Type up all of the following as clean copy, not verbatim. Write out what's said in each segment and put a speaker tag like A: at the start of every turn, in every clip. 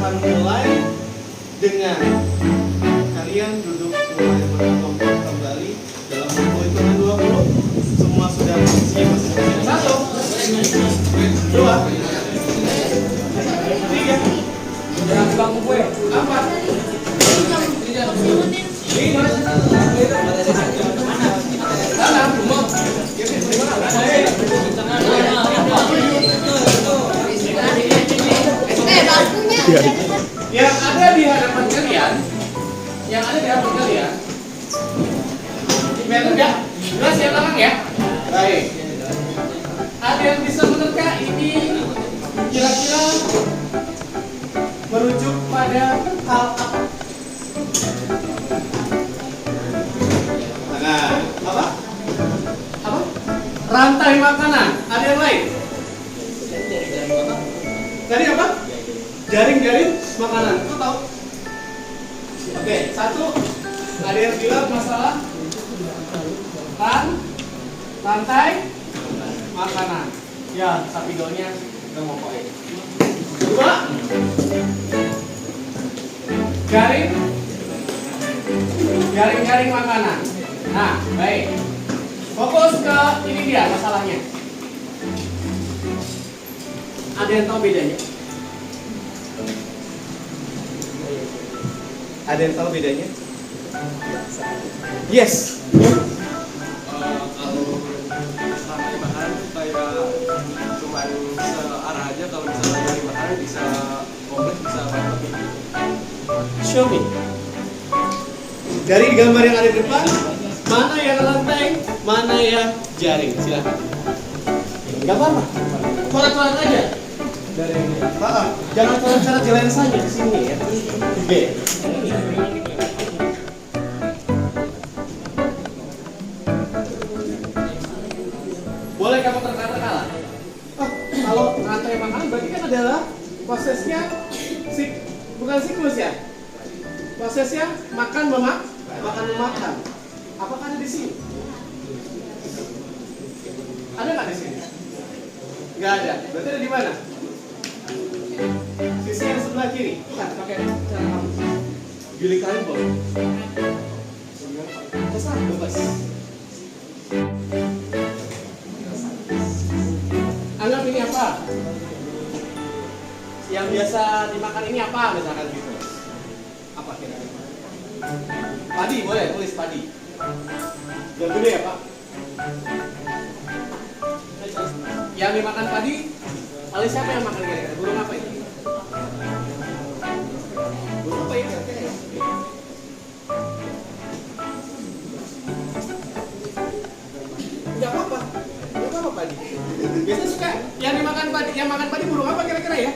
A: akan mulai dengan kalian duduk mulai berkelompok kembali dalam waktu hitungan 20. Semua sudah posisi masing-masing. 1, 2, 3.
B: Jangan bangku gue.
A: 4. Yang ada di hadapan kalian, ya, jelas ya belakang ya. Baik. Ada yang bisa menerka ini kira-kira merujuk pada hal apa? Nah, apa? Apa? Rantai makanan. Ada yang lain? Tadi apa? Jaring-jaring makanan. Itu tahu? Oke, 1. Ada yang bilang masalah rantai makanan. Ya, sapidonya udah mau poin. 2. Jaring-jaring makanan. Nah, baik. Fokus ke ini dia masalahnya. Ada yang tahu bedanya? Ada yang tahu bedanya? Yes.
C: Kalau rantai makanan itu kayak cuman searah aja, kalau misalnya dari makanan bisa kompleks, bisa banyak gitu.
A: Show me. Dari gambar yang ada di depan, mana yang rantai, mana yang jaring? Silakan. Enggak apa-apa. Coret-coret aja. Dari ini. Jangan coret-coret di lensanya di sini ya. Oke. Boleh kamu terkata-kata? Oh, kalau rantai makanan berarti kan adalah prosesnya bukan siklus ya? Prosesnya makan memakan. Apakah ada di sini? Ada nggak di sini? Nggak ada. Berarti ada di mana? Sisi yang sebelah kiri. Bukan, pakai cara kamu. Giling kain boleh. Terserah, bebas. Anggap ini apa? Yang biasa dimakan ini apa misalkan gitu? Apa kira-kira? Padi boleh, tulis padi. Yang gede ya Pak? Yang dimakan padi, oleh siapa yang makan kira-kira? Burung apa ini? Burung apa ini kira-kira? Enggak apa-apa. Enggak apa-apa padi. Biasanya suka yang dimakan padi, yang makan padi burung apa kira-kira ya?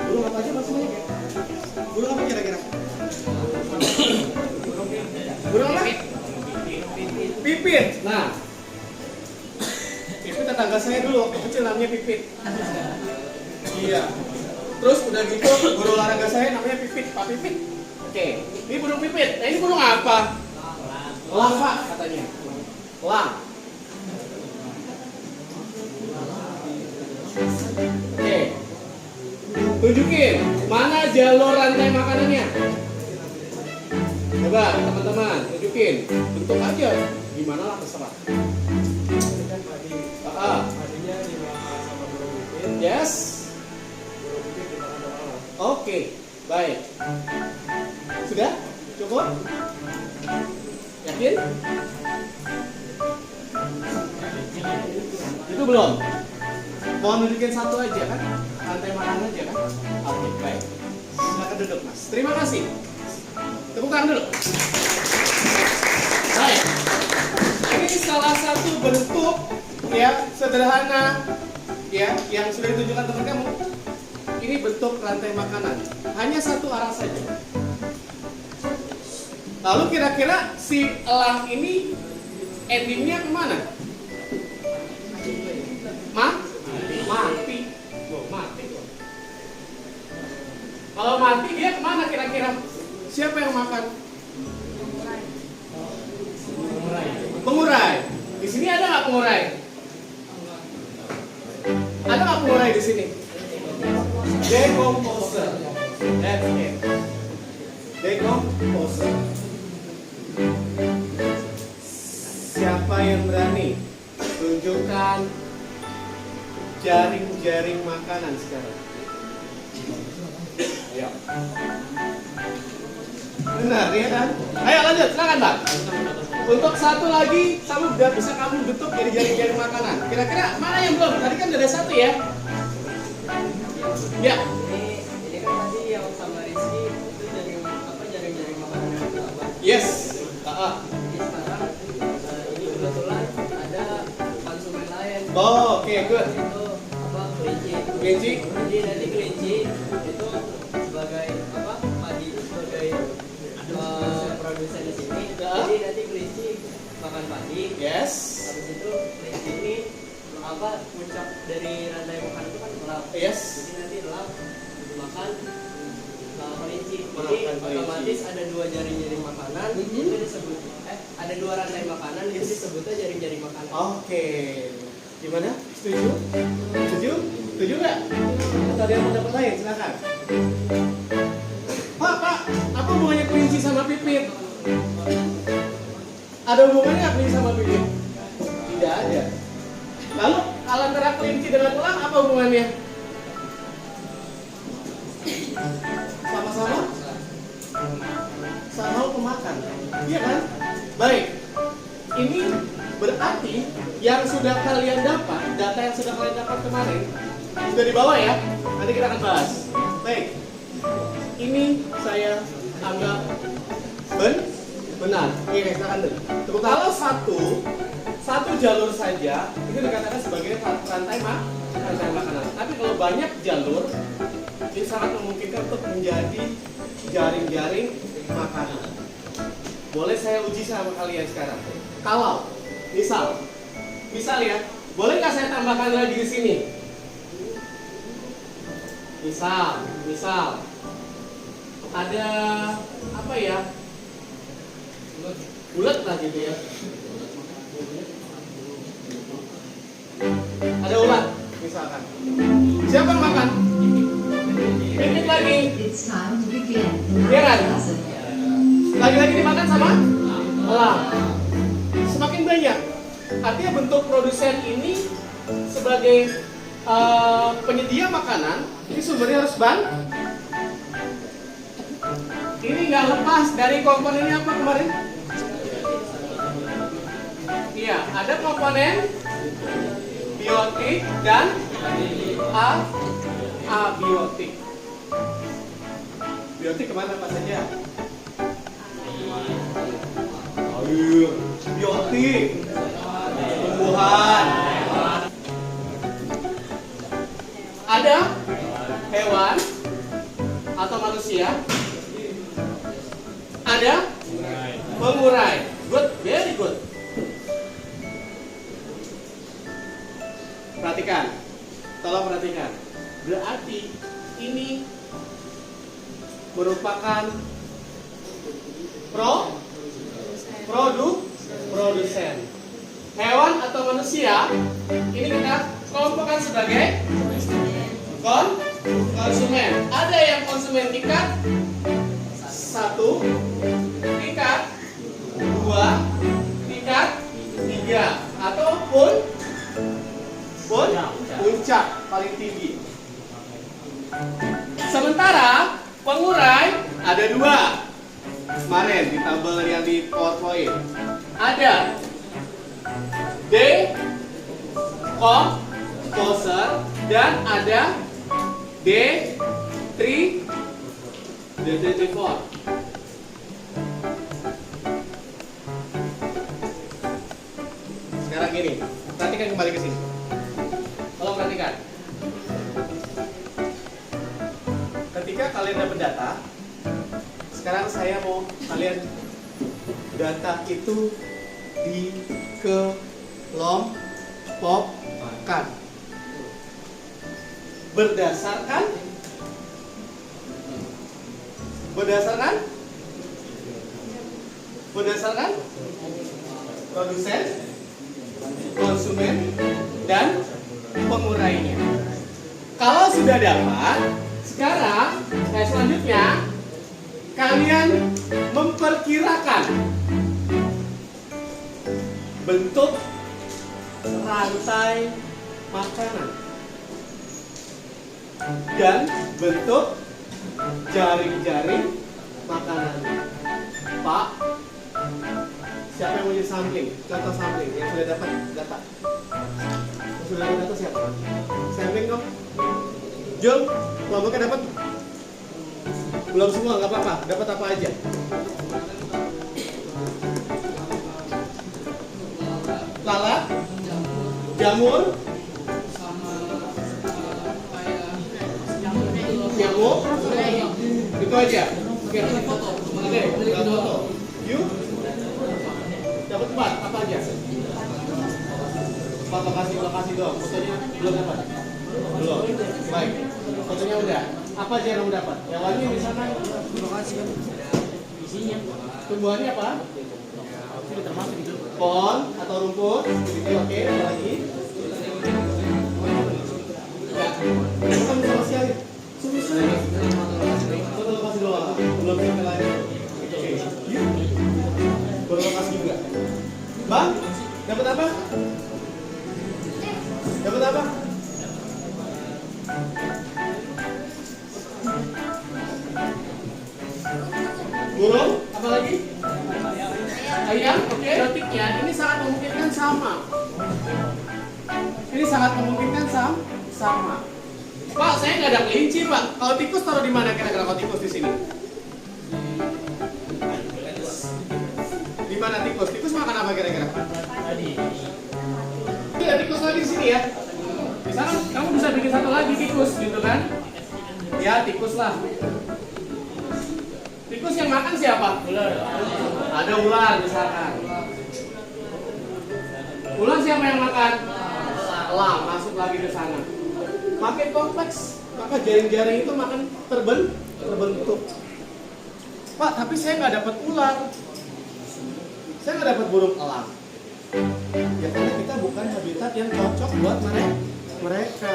A: Burung apa aja maksudnya ya? Burung apa kira-kira? Burung apa? Pipit. Nah, pipit tetangga saya dulu waktu kecil namanya Pipit. Iya. Terus udah gitu guru olahraga saya namanya Pipit, Pak Pipit. Oke, ini burung pipit. Nah ini burung apa? Elang Pak katanya. Elang. Oke. Tunjukin mana jalur rantai makanannya. Coba teman-teman tunjukin. Bentuk aja. Gimana lah terserah.
C: Tadinya dimakan sama burung pipit.
A: Yes.
C: Burung pipit dimakan sama elang.
A: Oke. Baik. Sudah? Cukup? Yakin? Itu belum? Mau nunjukin satu aja kan? Rantai makan aja kan? Oke, baik. Silakan duduk Mas. Terima kasih. Tepuk tangan dulu. Baik. Ini salah satu bentuk ya sederhana ya yang sudah ditunjukkan teman kamu. Ini bentuk rantai makanan. Hanya satu arah saja. Lalu kira-kira si elang ini endingnya kemana? Mati. Mati. Kalau mati dia kemana kira-kira? Siapa yang makan? Pengurai. Di sini ada nggak pengurai? Ada nggak pengurai di sini? Decomposer. That's it. Decomposer. Siapa yang berani tunjukkan jaring-jaring makanan sekarang? Ayo. Benar ya kan? Ayo lanjut, silakan Bang. Untuk satu lagi, kamu udah bisa kamu bentuk jadi jaring-jaring makanan. Kira-kira mana yang belum? Tadi kan ada satu ya. Ya.
B: Ini kan tadi yang sama Rizky itu jaring makanan yang apa?
A: Yes.
B: Jadi sekarang ini kebetulan ada konsumen lain.
A: Oh, oke, good.
B: Itu apa? Kelinci.
A: Kelinci.
B: Jadi nanti kelinci itu sebagai apa? Padi itu sebagai produsen di sini. Jadi nanti kelinci makan padi.
A: Yes.
B: Habis itu kelinci ini apa? Puncak dari rantai makanan itu kan elap.
A: Yes.
B: Jadi nanti elap makan kelinci.
A: Makan
B: Jadi
A: kelinci.
B: otomatis ada dua jaring-jaring makanan itu disebut ada dua rantai makanan itu disebutnya jaring-jaring makanan.
A: Oke. Gimana? Setuju? Setuju? Setuju nggak? Atau ada yang mau dapat lain? Silakan. Pak, apa hubungannya kelinci sama pipit? Ada hubungannya nggak kelinci sama pipit? Tidak ada. Lalu antara kelinci dengan elang apa hubungannya? Sama-sama? Sama pemakan. Iya kan? Baik. Ini berarti yang sudah kalian dapat, data yang sudah kalian dapat kemarin sudah dibawa ya. Nanti kita akan bahas. Baik. Ini saya anggap benar. Oke, silakan dulu. Kalau satu jalur saja itu dikatakan sebagai rantai makanan. Tapi kalau banyak jalur ini sangat memungkinkan untuk menjadi jaring-jaring makanan. Boleh saya uji sama kalian sekarang. Kalau misal ya, boleh nggak saya tambahkan lagi di sini? Misal ada apa ya? Bulat lah gitu ya. Ada ulat misalkan. Siapa yang makan? Pipit lagi.
D: It's time to begin.
A: Iya kan?
D: Lesson.
A: Lagi-lagi dimakan sama elang. Semakin banyak. Artinya bentuk produsen ini sebagai penyedia makanan, ini sumbernya harus ini nggak lepas dari komponennya apa kemarin? Iya, ada komponen biotik dan abiotik. Biotik kemana apa saja? Air, biotik, tumbuhan. Ada hewan atau manusia. Ada pengurai. Good, very good. Perhatikan, tolong perhatikan. Berarti ini merupakan produsen. Hewan atau manusia ini kita kelompokkan sebagai konsumen. Ada yang konsumen tingkat 1, tingkat 2, tingkat 3, ataupun puncak paling tinggi. Sementara pengurai ada 2. Kemarin di tabel yang di PowerPoint ada decomposer dan ada D3D4. Sekarang gini, perhatikan kembali ke sini. Tolong perhatikan. Ketika kalian dapat data, sekarang saya mau kalian data itu dikelompokkan berdasarkan produsen, konsumen, dan pengurainya. Kalau sudah dapat, Sekarang, selanjutnya kalian memperkirakan bentuk rantai makanan dan bentuk jaring-jaring makanan. Pak, siapa yang mau jadi sampling? Contoh sampling yang sudah dapat data. Yang sudah dapat data siapa? Sampling dong. Jul, kelompoknya dapat? Belum semua, nggak apa-apa. Dapat apa aja? Lalat, jamur, nyamuk, itu aja. Oke, dapat foto. You dapat 4, apa aja? 4 lokasi doang. Fotonya belum dapat. Belum. Baik. Fotonya udah. Apa aja yang kamu dapat? Yang lagi misalkan lokasi isinya. Tumbuhannya apa? Ini termasuk itu. Pohon atau rumput? Gitu, oke. Apa lagi? Ya. Bukan sama sekali. Sulit. Foto lokasi doang. Belum sampai lagi. Oke. Yuk. Foto lokasi juga. Bang, dapat apa? Dapat apa? Burung, apa lagi? Ayam, oke. Biotiknya ini sangat memungkinkan sama. Ini sangat memungkinkan sama. Pak, saya nggak ada kelinci, Pak. Kalau tikus taruh di mana kira-kira kalau tikus di sini? Di mana tikus? Tikus makan apa kira-kira? Ini ada tikus lagi di sini ya. Misalkan kamu bisa bikin satu lagi tikus, gitu kan? Ya, tikus lah. Tikus yang makan siapa? Ular. Ada ular misalkan. Ular siapa yang makan? Elang, masuk lagi ke sana. Makin kompleks, maka jaring-jaring itu makin terbentuk. Pak, tapi saya nggak dapat ular. Saya nggak dapat burung elang. Ya karena kita bukan habitat yang cocok buat mereka.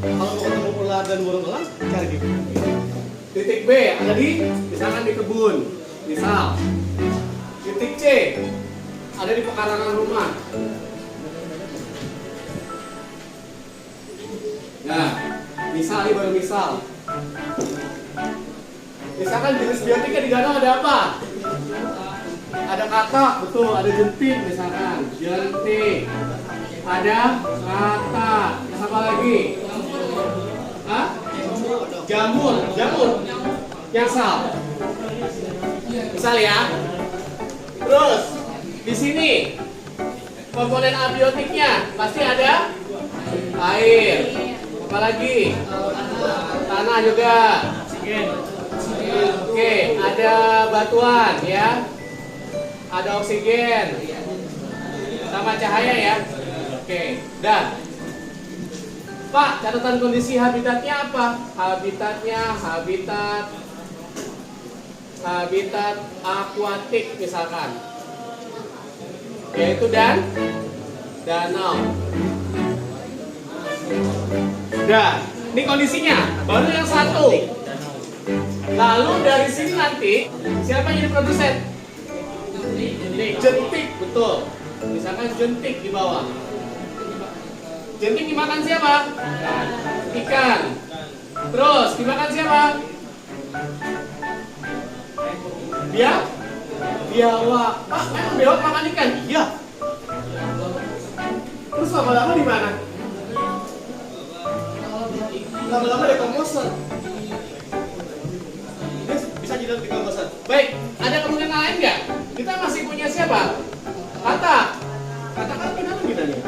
A: Kalau mau ketemu ular dan burung elang, cari di titik B ada misalkan di kebun, misal. Titik C ada di pekarangan rumah. Nah, misal ini baru misal. Misalkan jenis biotiknya di danau ada apa? Ada katak, betul. Ada jentik misalkan, jentik. Ada katak. Apa lagi? Hah? Jamur. Yang sal. Misal ya. Terus di sini komponen abiotiknya pasti ada air. Apalagi tanah juga. Oke, ada batuan ya. Ada oksigen. Sama cahaya ya. Oke, dah. Pak, catatan kondisi habitatnya apa? Habitatnya habitat akuatik misalkan. Yaitu danau. Dah, ini kondisinya. Baru yang satu. Lalu dari sini nanti siapa yang jadi produsen? Jentik, betul. Misalkan jentik di bawah. Jentik dimakan siapa? Ikan. Terus dimakan siapa? Biawak. Pak, memang biawak makan ikan? Iya. Terus lama-lama di mana? Lama-lama dekomposer. Bisa jadi dekomposer. Baik, ada kemungkinan lain nggak? Kita masih punya siapa? Katak kan kenapa ginanya?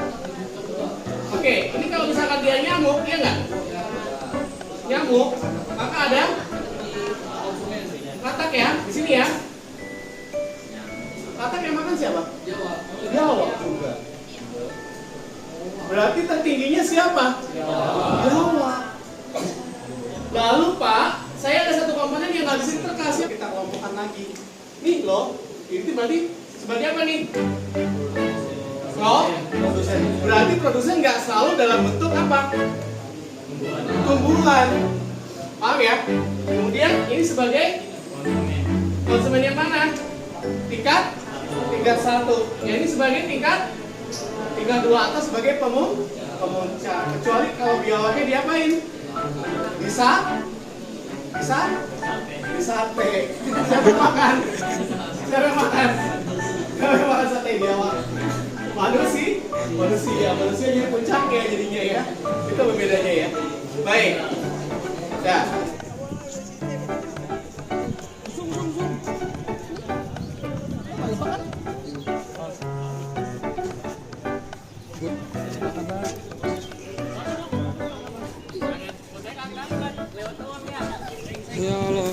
A: Oke, ini kalau misalkan dia nyamuk, ya nggak? Nyamuk, maka ada katak ya, di sini ya. Katak yang makan siapa? Biawak juga. Berarti tertingginya siapa? Biawak. Lalu Pak, saya ada satu komponen yang nggak bisa terkasih. Kita kelompokkan lagi. Nih loh, ini berarti sebagai apa nih? Produsen. Berarti produsen nggak selalu dalam bentuk apa? Tumbuhan. Paham ya. Kemudian ini sebagai konsumen yang mana? Tingkat 1. Ya, ini sebagai tingkat 2 atas sebagai pemuncar. Kecuali kalau biawaknya diapain? Bisa sate. Siapa makan? Siapa makan sate biawak? Manusia jadi puncaknya jadinya ya. Itu pembedanya ya. Baik. Ya.
C: Ya Allah.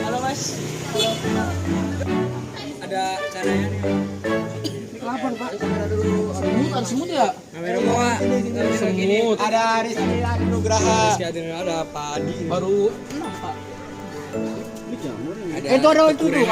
B: Halo Mas. Ada caranya nih.
C: Lapar Pak. Kamera dulu. Semut ya?
B: Kamera bawa.
C: Semut.
B: Ada Rizky Adi Nugraha.
C: Rizky Adi Nugraha, ada Pak Adi.
B: Baru 6 Pak. Ini jamur ini. Itu ada itu tuh.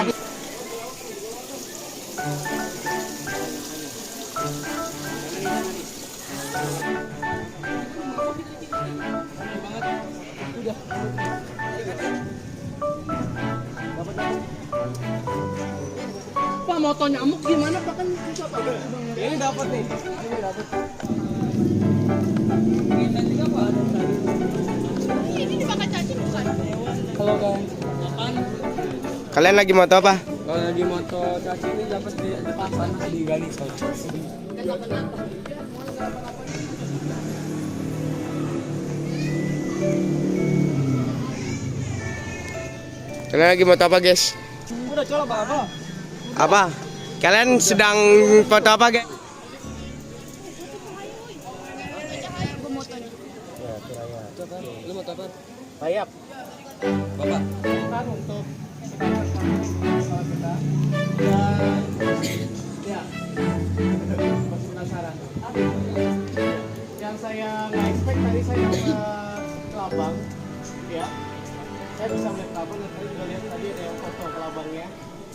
C: Pak, moto nyamuk gimana Pak, kan susah Pak.
B: Ini dapat nih. Ini dapat.
D: Ini dimakan cacing bukan?
B: Halo guys. Makan.
E: Kalian lagi moto apa?
B: Kalau lagi moto cacing ini dapat di pasar di Gali soalnya.
D: Kenapa?
E: Kalian lagi moto apa, guys?
B: Udah coba apa?
E: Apa? Kalian sedang foto apa, guys?
B: Lu moto apa?
A: Bayap.
B: Bapak.
A: Kan untuk soal kita dan ya masih penasaran. Yang saya nggak expect tadi saya ke Kelabang, ya. Saya bisa melihat Kelabang dan tadi juga lihat tadi ada yang foto Kelabangnya.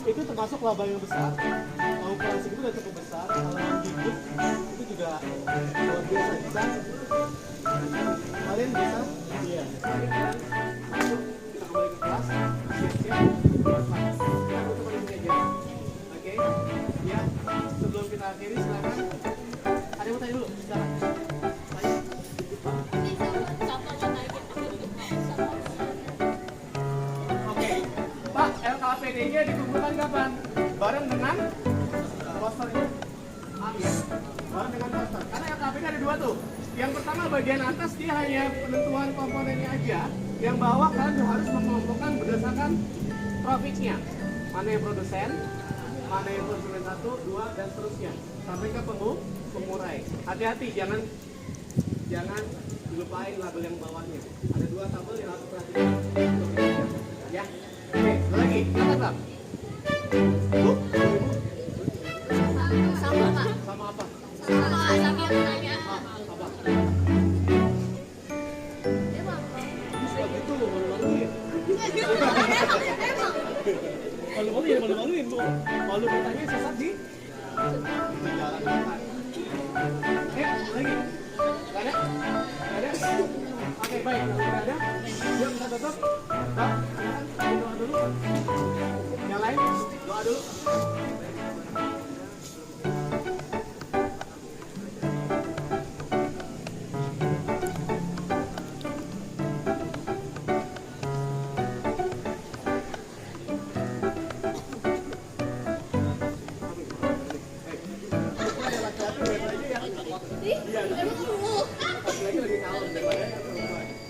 A: Itu termasuk labang yang besar. Ukuran segitu udah cukup besar. Kalau yang gigit itu juga luar biasa besar. Kalian bisa? Iya. Masuk, kita kembali ke kelas. Siap-siap. Oke. Ya. Sebelum kita akhiri silakan. Ada yang mau tanya dulu? Silakan. Tanya. Oke. Pak, LKPD-nya dikumpulkan kapan? Bareng dengan posternya. Ya. Bareng dengan poster. Karena LKPD ada 2 tuh. Yang pertama bagian atas dia hanya penentuan komponennya aja. Yang bawah kalian harus mengelompokkan berdasarkan profiknya. Mana yang produsen, mana yang konsumen 1, 2, dan seterusnya. Sampai ke pengurai. Hati-hati, jangan dilupain label yang bawahnya. Ada 2 tabel yang harus perhatikan. Ya. Oke, lagi. Silakan, Bang. Bu?
D: Sama Pak.
A: Sama apa?
D: Sama yang nanya.
A: Apa?
D: Emang.
A: Bisa gitu, malu-maluin.
D: Emang.
A: Malu-maluin, Bu. Malu bertanya sesat di jalan depan. Lagi. Gak ada? Gak ada? Oke, baik. Kalau gak ada, yuk kita tutup. Bang, silakan. Doa dulu. Yang lain, doa dulu.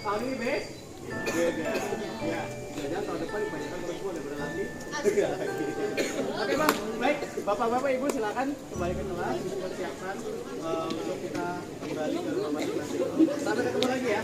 A: Tahun ini beda. Ya, jangan tahun depan kebanyakan perempuan daripada laki. Oke Bang, baik. Bapak-bapak Ibu silakan kembali ke kelas, dipersiapkan untuk kita kembali ke rumah masing-masing. Sampai ketemu lagi ya.